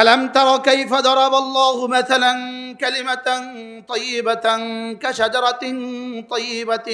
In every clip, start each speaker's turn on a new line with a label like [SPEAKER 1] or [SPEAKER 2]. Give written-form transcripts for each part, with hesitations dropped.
[SPEAKER 1] ألم تر كيف ضرب الله مثلا كلمة طيبة كشجرة طيبة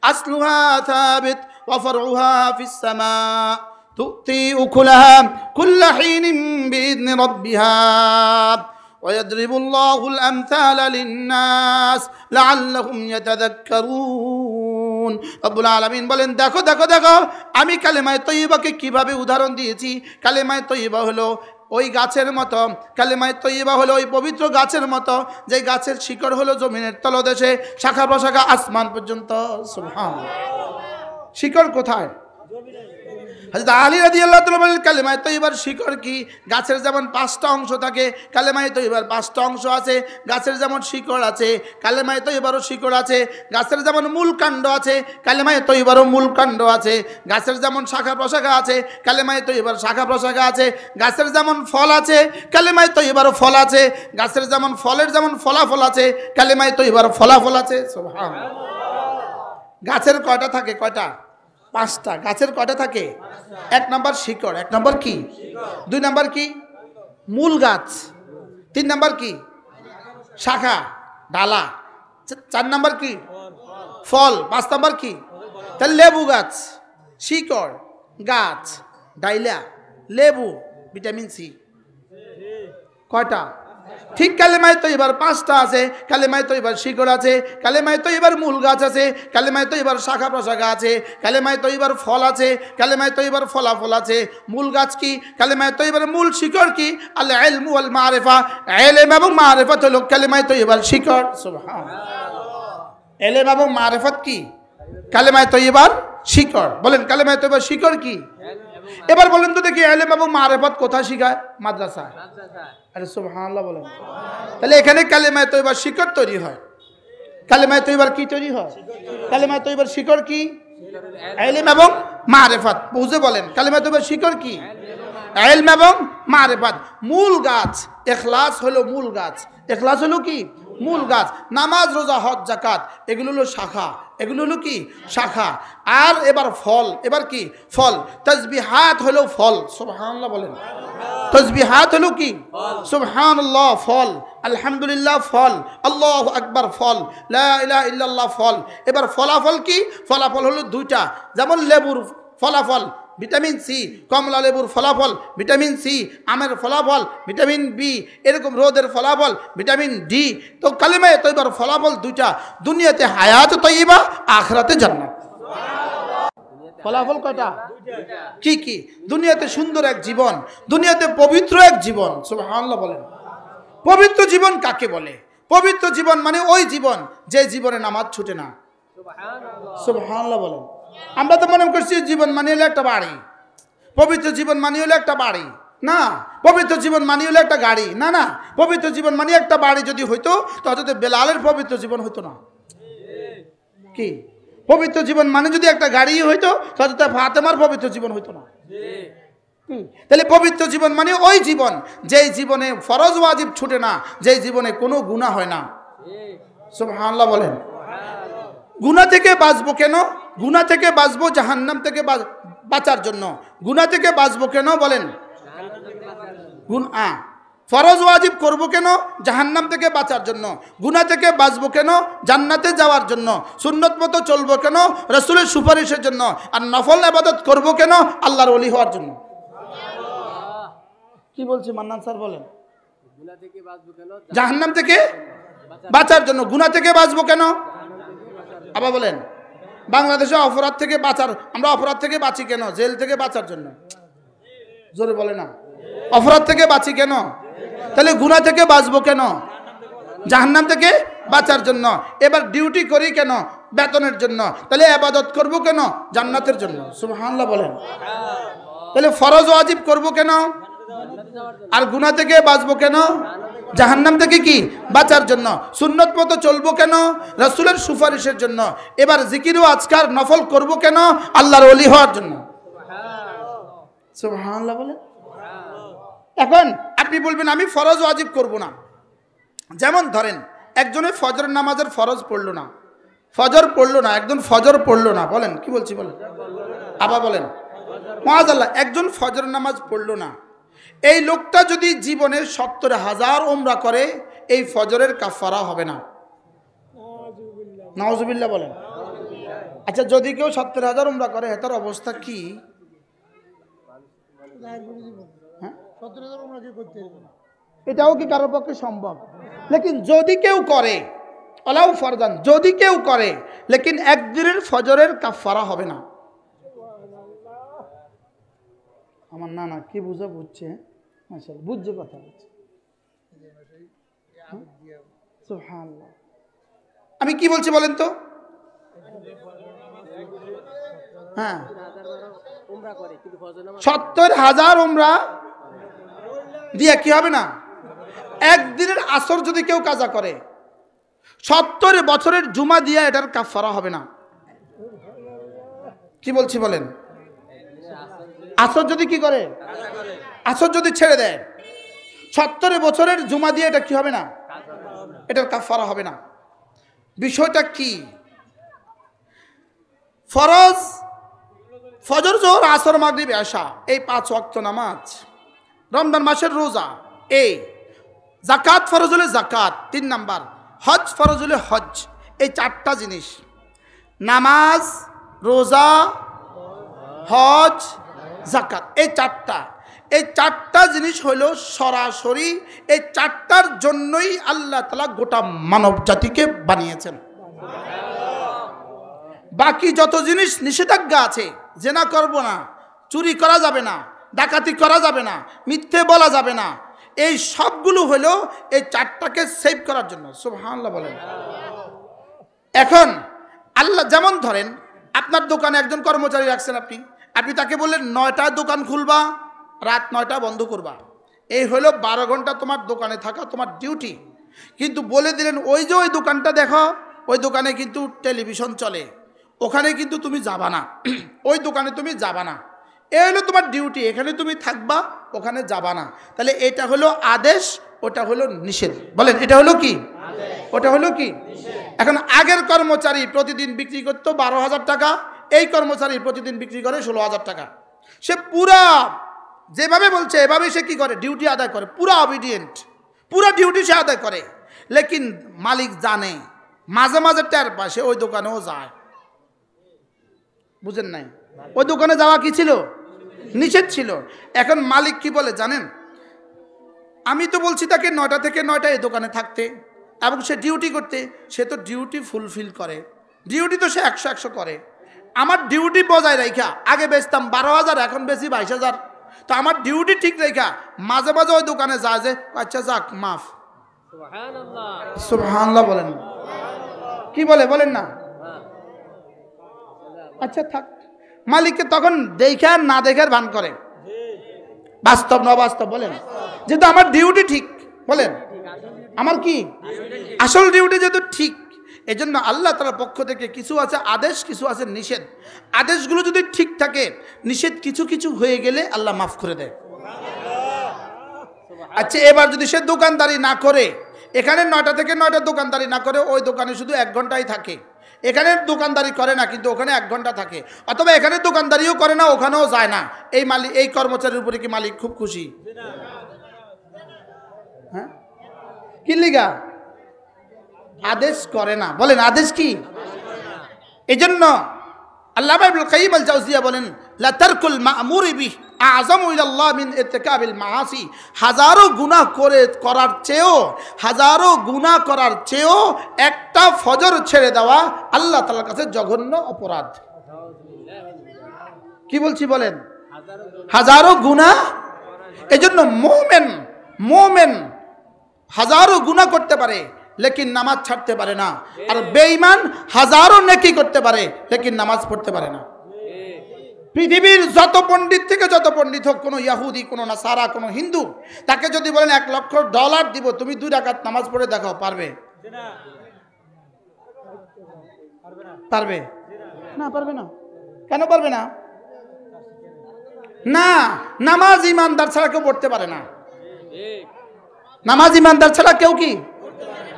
[SPEAKER 1] أصلها ثابت وفرعها في السماء تؤتي أكلها كل حين بإذن ربها ويضرب الله الأمثال للناس لعلهم يتذكرون রব্বুল আলামিন বলেন দেখো দেখো দেখো আমি কালেমায়ে তয়্যিবাকে কিভাবে উদাহরণ দিয়েছি। কালেমায়ে তয়্যিবা হলো ওই গাছের মতো, কালেমায়ে তয়্যিবা হলো ওই পবিত্র গাছের মতো যে গাছের শিকড় হলো জমিনের তলদেশে, শাখা প্রশাখা আসমান পর্যন্ত। সুবহানাল্লাহ। শিকড় কোথায়? হযরত আলী রাদিয়াল্লাহু তাআলা বলেন কালেমায়ে তয়্যিবার শিকড় কি? গাছের যেমন 5টা অংশ থাকে, কালেমায়ে তয়্যিবার 5টা অংশ আছে। গাছের যেমন শিকড় আছে, কালেমায়ে তয়্যিবারও শিকড় আছে। গাছের যেমন মূল কাণ্ড আছে, কালেমায়ে তয়্যিবারও মূল কাণ্ড আছে। গাছের যেমন শাখা প্রশাখা আছে, কালেমায়ে তয়্যিবার শাখা প্রশাখা আছে। গাছের যেমন ফল আছে, কালেমায়ে তয়্যিবারও ফল আছে। গাছের যেমন ফলের যেমন ফলাফল আছে, কালেমায়ে তয়্যিবারও ফলাফল আছে। সুবহানাল্লাহ। গাছের কয়টা থাকে? কয়টা? 5টা। গাছের কয়টা থাকে? 1 নাম্বার শিকড়, 1 নাম্বার কি? 2 নাম্বার কি? মূল গাছ। 3 নাম্বার কি? শাখা ডালা। 4 নাম্বার কি? ফল। 5 নাম্বার কি? তাহলে লেবু গাছ, শিকড়, গাছ, ডাইলা, লেবু, ভিটামিন সি। কয়টা? ঠিক কালেমায়ে তয়্যিবার 5টা আছে। কালেমায়ে তয়্যিবার শিকড় আছে, কালেমায়ে তয়্যিবার মূল গাছ আছে, কালেমায়ে তয়্যিবার শাখা প্রশাখা আছে, কালেমায়ে তয়্যিবার ফল আছে, কালেমায়ে তয়্যিবার ফলাফল আছে। মূল গাছ কি? কালেমায়ে তয়্যিবার মূল শিকড় কি? আল ইলমু ওয়াল মারিফা। ইলম এবং মারিফাত হলো কালেমায়ে তয়্যিবার শিকড়। সুবহানাল্লাহ। ইলম এবং মারিফাত কি? কালেমায়ে তয়্যিবার শিকড়। বলেন কালেমায়ে তয়্যিবার শিকড় কি? এবার বলেন তো দেখি ইলম এবং মারিফাত কোথায় শেখায়? মাদ্রাসায়। আরে সুবহানাল্লাহ বলেন। তাহলে এখানে কালেমায়ে তয়্যিবার শিকড় তৈরি হয়। কালেমায়ে তয়্যিবার কি তৈরি হয়? কালেমায়ে তয়্যিবার শিকড় কি? ইলম এবং মারিফাত। বুঝে বলেন কালেমায়ে তয়্যিবার শিকড় কি? ইলম এবং মারিফাত। মূল গাছ ইখলাস হলো মূল গাছ। ইখলাস হলো কি? মূল গাছ। নামাজ, রোজা, হজ, যাকাত এগুলো হলো শাখা। এগুলো হলো কি? শাখা। আর এবার ফল। এবার কি? ফল। তাসবিহাত হলো ফল। সুবহানাল্লাহ বলেন। তাসবিহাত হলো কি? সুবহানাল্লাহ ফল, আলহামদুলিল্লাহ ফল, আল্লাহু আকবার ফল, লা ইলাহা ইল্লাল্লাহ ফল। এবার ফলাফল কি? ফলাফল হলো 2টা। যেমন লেবুর ফলাফল ভিটামিন সি, কমলা লেবুর ফলাফল ভিটামিন সি, আমের ফলাফল ভিটামিন বি, এরকম রোদের ফলাফল ভিটামিন ডি। তো কালেমায়ে তয়্যিবার ফলাফল 2টা। দুনিয়াতে হায়াত তয়্যিবা, আখিরাতে জান্নাত। ফলাফল কয়টা? কি কি? দুনিয়াতে সুন্দর এক জীবন, দুনিয়াতে পবিত্র এক জীবন। সুবহানাল্লাহ বলেন। পবিত্র জীবন কাকে বলে? পবিত্র জীবন মানে ওই জীবন যে জীবনে নামাজ ছুটে না। সুবহানাল্লাহ বলেন। আমরা তো মনে করছি জীবন মানে হলো একটা বাড়ি, পবিত্র জীবন মানে হলো একটা বাড়ি। না, পবিত্র জীবন মানে হলো একটা গাড়ি। না না, পবিত্র জীবন মানে একটা বাড়ি যদি হইতো তাহলে বেলালের পবিত্র জীবন হইতো না। কি? পবিত্র জীবন মানে যদি একটা গাড়ি হইতো তাহলে ফাতেমার পবিত্র জীবন হইতো না। তাহলে পবিত্র জীবন মানে ওই জীবন যেই জীবনে ফরজ ওয়াজিব ছুটে না, যেই জীবনে কোনো গুনাহ হয় না। সুবহানাল্লাহ বলেন। গুনাহ থেকে বাঁচবো কেন? গুনাহ থেকে বাঁচবো জাহান্নাম থেকে বাঁচার জন্য। গুনাহ থেকে বাঁচবো কেন বলেন? ফরজ ওয়াজিব করব কেন? জাহান্নাম থেকে বাঁচার জন্য। গুনাহ থেকে বাঁচবো কেন? জান্নাতে যাওয়ার জন্য। সুন্নত মতো চলবো কেন? রাসূলের সুপারিশের জন্য। আর নফল ইবাদত করব কেন? আল্লাহর ওলি হওয়ার জন্য। কি বলছি মান্নান স্যার বলেন? গুনাহ থেকে বাঁচবো কেন? জাহান্নাম থেকে বাঁচার জন্য। গুনাহ থেকে বাঁচবো কেন? আবার বলেন। বাংলাদেশে অপরাধ থেকে বাঁচার, আমরা অপরাধ থেকে বাঁচি কেন? জেল থেকে বাঁচার জন্য। জোরে বলে না। অপরাধ থেকে বাঁচি কেন? তাহলে গুনাহ থেকে বাঁচবো কেন? জাহান্নাম থেকে বাঁচার জন্য। এবার ডিউটি করি কেন? বেতনের জন্য। তাহলে ইবাদত করব কেন? জান্নাতের জন্য। সুবহানাল্লাহ বলেন। তাহলে ফরজ ওয়াজিব করব কেন? আর গুনাহ থেকে বাঁচবো কেন? জাহান্নাম থেকে কি? বাঁচার জন্য। সুন্নত মতো চলবো কেন? রাসূলের সুপারিশের জন্য। এবার জিকির ও আজকার নফল করব কেন? আল্লাহর ওলি হওয়ার জন্য। সুবহানাল্লাহ বলেন। এখন আপনি বলবেন আমি ফরজ ওয়াজিব করব না। যেমন ধরেন একজনে ফজর নামাজের ফরজ পড়লো না, ফজর পড়লো না, একজন ফজর পড়লো না। বলেন কি বলছি বলেন? আবার বলেন। মাআযাল্লাহ, একজন ফজর নামাজ পড়লো না। এই লোকটা যদি জীবনে ৭০,০০০ উমরা করে এই ফজরের কাফারা হবে না। নাউজুবিল্লাহ বলেন। আচ্ছা যদি কেউ ৭০,০০০ উমরা করে তার অবস্থা কি? এটাও কি কারোর পক্ষে সম্ভব? লেকিন যদি কেউ করে, আলাউ ফরদান, যদি কেউ করে, লেকিন একদিনের ফজরের কাফারা হবে না। আমার না কি বুঝে বুঝছে, মাশাআল্লাহ বুঝছে, কথা বলছে। সুবহানাল্লাহ। আমি কি বলছি বলেন তো? হ্যাঁ, ৭০,০০০ উমরা দিয়ে কি হবে না? একদিনের আসর যদি কেউ কাজা করে ৭০ বছরের জুমা দিয়ে এটার কাফারা হবে না। কি বলছি বলেন? আসর যদি কি করে, আসর যদি ছেড়ে দেয় ৭০ বছরের জুমা দিয়ে এটা কি হবে না? এটার কাফারা হবে না। বিষয়টা কি? ফরজ ফজর, জোহর, আসর, মাগরিব, এশা, এই 5 ওয়াক্ত নামাজ, রমজান মাসের রোজা, এই যাকাত ফরজ হলে যাকাত 3 নাম্বার, হজ ফরজ হলে হজ, এই 4টা জিনিস, নামাজ, রোজা, হজ, যাকাত, এই 4টা জিনিস হইল সরাসরি এই 4টার জন্যই আল্লাহ তাআলা গোটা মানব জাতিকে বানিয়েছেন। বাকি যত জিনিস নিষেধাজ্ঞা আছে, জেনা করব না, চুরি করা যাবে না, ডাকাতি করা যাবে না, মিথ্যে বলা যাবে না, এই সবগুলো হলো এই 4টাকে সেভ করার জন্য। সুবহানাল্লাহ বলেন। এখন আল্লাহ, যেমন ধরেন আপনার দোকানে একজন কর্মচারী রাখছেন, আপনি তাকে বললেন 9টায় দোকান খুলবা, রাত 9টা বন্ধ করবা, এই হলো 12 ঘন্টা তোমার দোকানে থাকা তোমার ডিউটি। কিন্তু বলে দিলেন ওই যে ওই দোকানটা দেখো, ওই দোকানে কিন্তু টেলিভিশন চলে, ওখানে কিন্তু তুমি যাবা না, ওই দোকানে তুমি যাবা না, এই হলো তোমার ডিউটি, এখানে তুমি থাকবা, ওখানে যাবা না। তাহলে এটা হলো আদেশ, ওটা হলো নিষেধ। বলেন এটা হলো কি? ওটা হলো কি? এখন আগের কর্মচারী প্রতিদিন বিক্রি করতো 12,000 টাকা, এই কর্মচারী প্রতিদিন বিক্রি করে 16,000 টাকা। সে পুরা যেভাবে বলছে এভাবে সে কি করে? ডিউটি আদায় করে, পুরা অবিডিয়েন্ট, পুরা ডিউটি সে আদায় করে। লেকিন মালিক জানে, মাঝে মাঝে টের পায়, সে ওই দোকানেও যায়। বুঝেন নাই? ওই দোকানে যাওয়া কি ছিল? নিষেধ ছিল। এখন মালিক কি বলে জানেন? আমি তো বলছি তাকে 9টা থেকে 9টা এই দোকানে থাকতে, এবং সে ডিউটি করতে, সে তো ডিউটি ফুলফিল করে, ডিউটি তো সে 100 করে। আমার ডিউটি বজায় রেখা আগে বেচতাম 12,000, এখন বেশি 22,000, তো আমার ডিউটি ঠিক রেখা মাঝে মাঝে ওই দোকানে যায় যে, আচ্ছা যাক মাফ। সুবহানাল্লাহ বলেন। কি বলে বলেন না? আচ্ছা থাক। মালিককে তখন দেখে আর না দেখার ভান করে। বাস্তব না বাস্তব বলেন? যেহেতু আমার ডিউটি ঠিক, বলেন আমার কি আসল ডিউটি যেহেতু ঠিক, এই জন্য আল্লাহ তাআলার পক্ষ থেকে কিছু আছে আদেশ, কিছু আছে নিষেধ। আদেশগুলো যদি ঠিক থাকে, নিষেধ কিছু কিছু হয়ে গেলে আল্লাহ মাফ করে দেয়। আচ্ছা এবার যদি সে দোকানদারি না করে, এখানে 9টা থেকে 9টা দোকানদারি না করে, ওই দোকানে শুধু 1 ঘন্টাই থাকে, এখানে দোকানদারি করে না কিন্তু ওখানে 1 ঘন্টা থাকে, অথবা এখানে দোকানদারিও করে না, ওখানেও যায় না, এই মালিক, এই কর্মচারীর উপরে কি মালিক খুব খুশি? হ্যাঁ, কি লিগা? আদেশ করে না। বলেন আদেশ কি? এজন্য আল্লামা ইবনুল কাইয়িম আল জাওজিয়া বলেন, লা তারকুল মা'মুরি বিহি আ'যামু ইলাল্লাহ মিন ইরতিকাবিল মাআসি। হাজারো গুনাহ করার চেয়েও একটা ফজর ছেড়ে দেওয়া আল্লাহ তাআলার কাছে জঘন্য অপরাধ। কি বলছি বলেন? হাজারো গুনাহ। এজন্য মুমিন হাজারো গুনাহ করতে পারে লেকিন নামাজ ছাড়তে পারে না, আর বেঈমান হাজারো নেকি করতে পারে লেকিন নামাজ পড়তে পারে না। পৃথিবীর যত পণ্ডিত থেকে যত পণ্ডিত হোক, কোনো ইহুদি, কোনো নাসারা, কোনো হিন্দু, তাকে যদি বলেন $1,00,000 দিব, তুমি 2 রাকাত নামাজ পড়ে দেখাও, পারবে? পারবে না? পারবে না। কেন পারবে না? না, নামাজ ইমানদার ছাড়া কেউ পড়তে পারে না। নামাজ ইমানদার ছাড়া কেউ কি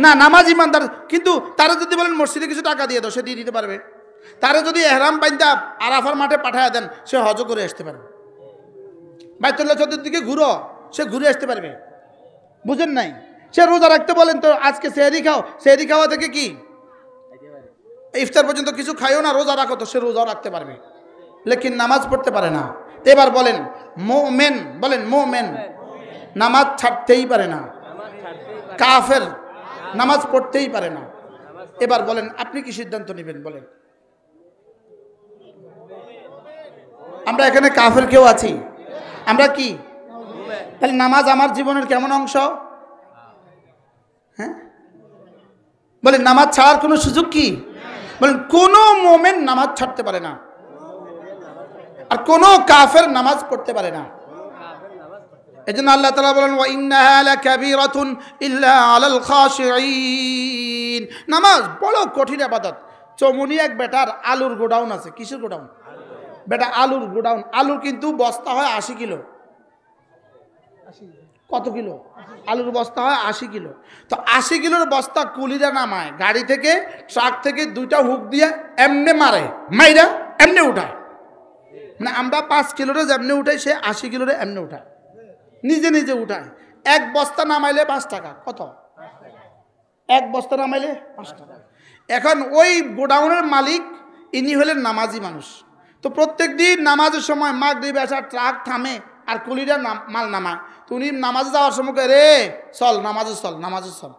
[SPEAKER 1] না, নামাজ ইমানদার। কিন্তু তারা যদি বলেন মসজিদে কিছু টাকা দিয়ে দাও, সে দিয়ে দিতে পারবে। তারা যদি এহরাম বাইন্দা আরাফার মাঠে পাঠায় দেন, সে হজ করে আসতে পারবে। বাইতুল্লাহ চতুর্দিকে ঘুরো, সে ঘুরে আসতে পারবে। বুঝেন নাই? সে রোজা রাখতে বলেন তো আজকে সেহরি খাও, সেহরি খাওয়া থেকে কি ইফতার পর্যন্ত কিছু খাইও না, রোজা রাখো, তো সে রোজাও রাখতে পারবে, লেকিন নামাজ পড়তে পারে না। এবার বলেন মুমিন, বলেন মুমিন নামাজ ছাড়তেই পারে না, কাফের নামাজ পড়তেই পারে না। এবার বলেন আপনি কি সিদ্ধান্ত নেবেন? বলেন। আমরা এখানে কাফের কেউ আছি? আমরা কি? তাহলে নামাজ আমার জীবনের কেমন অংশ? হ্যাঁ বলেন, নামাজ ছাড়ার কোনো সুযোগ কি? বলেন কোনো মুমিন নামাজ ছাড়তে পারে না, আর কোনো কাফের নামাজ পড়তে পারে না। এজন্য আল্লাহ তাআলা বলেন ওয়া ইন্নাহা লাকাবীরাতুন ইল্লা আলাল খাশিঈন। নামাজ বড় কঠিন ইবাদত। চমুনি এক বেটার আলুর গোডাউন আছে। কিসের গোডাউন? বেটা আলুর গোডাউন। আলু কিন্তু বস্তা হয় 80 কিলো। কত কিলো? আলুর বস্তা হয় 80 কিলো। তো 80 কিলোর বস্তা কুলিরা নামায় গাড়ি থেকে, ট্রাক থেকে, দুইটা হুক দিয়ে এমনে মারে, মাইরা এমনে উঠায়। মানে আমরা 5 কিলোরে যেমনে উঠাই, সে 80 কিলোরে এমনে উঠায়, নিজে নিজে উঠায়। এক বস্তা নামাইলে 5 টাকা। কত? এক বস্তা নামাইলে 5 টাকা। এখন ওই গোডাউনের মালিক ইনি হলেন নামাজি মানুষ। তো প্রত্যেক দিন নামাজের সময় মাগরিব এসা ট্রাক থামে আর কুলিরা মাল নামায়। তো উনি নামাজে যাওয়ার সময় কয় রে চল নামাজে চল, নামাজে চল।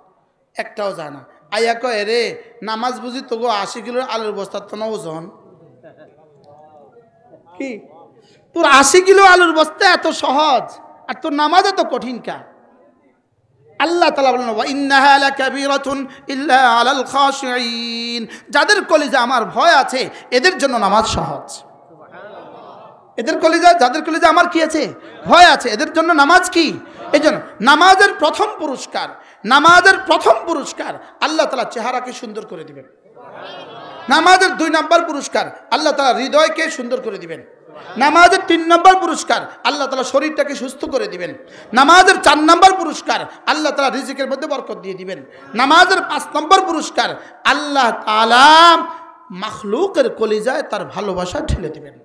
[SPEAKER 1] একটাও যায় না। আইয়া কয় রে নামাজ বুঝি তোগো 80 কিলোর আলুর বস্তার তো না ওজন কি? তোর 80 কিলো আলুর বস্তা এত সহজ, আর তোর নামাজ এত কঠিন কা? আল্লাহ তাআলা বলেন ওয়া ইন্নাহা লাকাবীরাতুন ইল্লা আলাল খাশিঈন। যাদের কলিজা আমার ভয় আছে এদের জন্য নামাজ সহজ। এদের কলিজা, যাদের কলিজা আমার কি আছে? ভয় আছে, এদের জন্য নামাজ কি? এজন্য নামাজের প্রথম পুরস্কার, নামাজের প্রথম পুরস্কার আল্লাহ তাআলা চেহারাকে সুন্দর করে দিবেন। নামাজের 2 নম্বর পুরস্কার আল্লাহ তাআলা হৃদয়কে সুন্দর করে দিবেন। নামাজের 3 নম্বর পুরস্কার আল্লাহ তাআলা শরীরটাকে সুস্থ করে দিবেন। নামাজের 4 নম্বর পুরস্কার আল্লাহ তাআলা রিজিকের মধ্যে বরকত দিয়ে দিবেন। নামাজের 5 নম্বর পুরস্কার আল্লাহ তাআলা মাখলুকের কলিজায় তার ভালোবাসা ঢেলে দিবেন।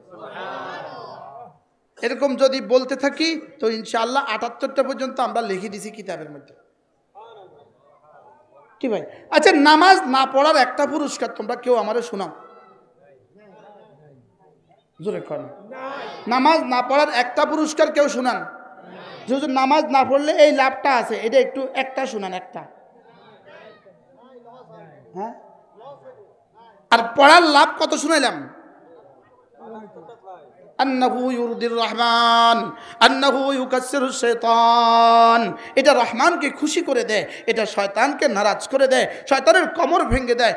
[SPEAKER 1] এরকম যদি বলতে থাকি তো ইনশাআল্লাহ 78টা পর্যন্ত আমরা লিখে দিছি কিতাবের মধ্যে। কি ভাই? আচ্ছা, নামাজ না পড়ার একটা পুরস্কার তোমরা কেউ আমারে শোনাও। জোরে কর। নামাজ না পড়ার একটা পুরস্কার কেউ শোনান। যে নামাজ না পড়লে এই লাভটা আছে, এটা একটু একটা শোনান, একটা। হ্যাঁ, আর পড়ার লাভ কত শুনাইলাম? আন্নাহু ইউরদির রহমান, আন্নাহু ইউকাসসিরুশ শাইতান। এটা রহমানকে খুশি করে দেয়, এটা শয়তানকে নারাজ করে দেয়, শয়তানের কোমর ভেঙে দেয়।